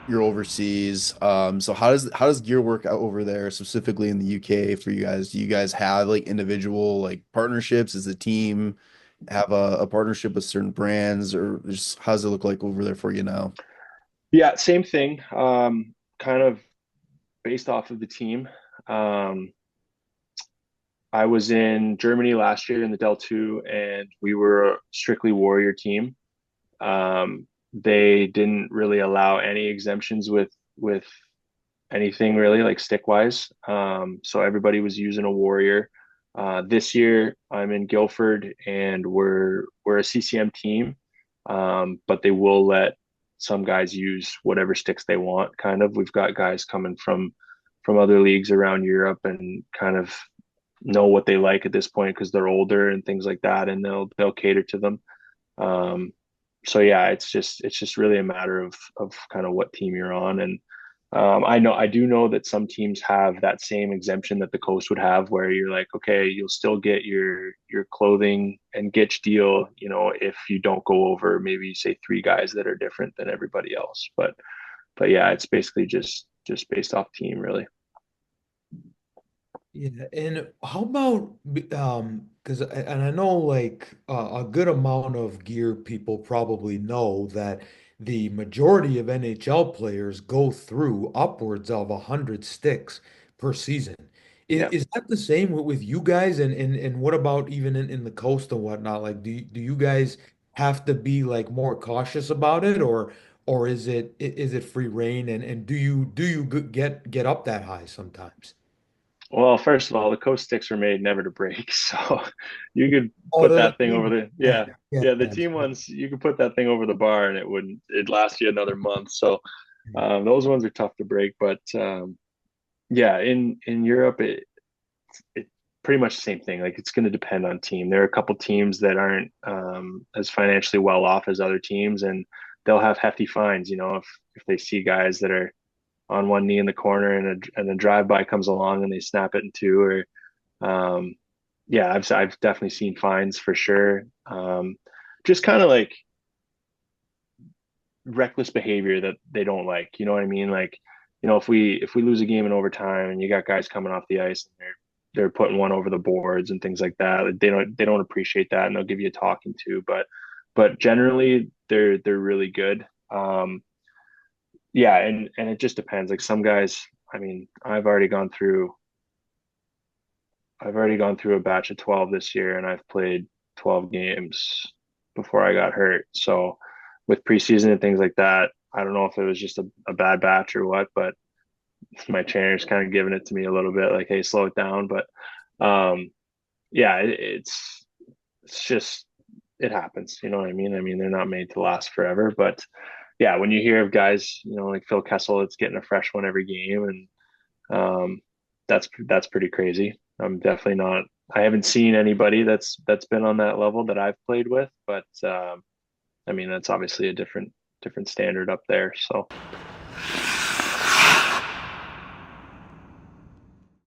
you're overseas. So how does gear work out over there, specifically in the UK for you guys? Do you guys have like individual like partnerships? Does the team have a partnership with certain brands, or just how does it look like over there for you now? Yeah, same thing. Kind of based off of the team. Um, I was in Germany last year in the Del 2, and we were a strictly Warrior team. They didn't really allow any exemptions with anything really like stick wise. So everybody was using a Warrior. This year I'm in Guildford and we're a CCM team, but they will let some guys use whatever sticks they want. Kind of, we've got guys coming from other leagues around Europe and kind of know what they like at this point because they're older and things like that, and they'll cater to them. Um, so yeah, it's just really a matter of kind of what team you're on, and I do know that some teams have that same exemption that the coast would have, where you're like, okay, you'll still get your clothing and Gitch deal, if you don't go over maybe say three guys that are different than everybody else. But yeah, it's basically just based off team, really. Yeah, and how about because and I know like a good amount of gear people probably know that the majority of NHL players go through upwards of 100 sticks per season. Yeah. Is that the same with you guys? And what about even in the coast and whatnot? Like, do you guys have to be like more cautious about it, or is it free reign? And do you get up that high sometimes? Well, first of all, the Coast sticks were made never to break, so you could Oh, put the that thing over team. the Yeah, yeah, yeah, yeah, the yeah. team ones, you could put that thing over the bar and it'd last you another month. So those ones are tough to break, but yeah, in Europe it pretty much the same thing. Like, it's going to depend on team. There are a couple teams that aren't as financially well off as other teams, and they'll have hefty fines. If they see guys that are on one knee in the corner and a drive by comes along and they snap it in two, or yeah, I've definitely seen fines for sure. Just kind of like reckless behavior that they don't like. You know what I mean? Like, if we lose a game in overtime and you got guys coming off the ice and they're putting one over the boards and things like that, like, they don't appreciate that, and they'll give you a talking to. But generally they're really good. Yeah, and it just depends. Like, some guys, I mean, I've already gone through a batch of 12 this year, and I've played 12 games before I got hurt. So with preseason and things like that, I don't know if it was just a bad batch or what, but my trainer's kind of giving it to me a little bit like, hey, slow it down. But um, yeah, it's just, it happens. You know what I mean? I mean, they're not made to last forever, but yeah, when you hear of guys, like Phil Kessel, that's getting a fresh one every game, and that's pretty crazy. I'm definitely not. I haven't seen anybody that's been on that level that I've played with, but I mean, that's obviously a different standard up there. So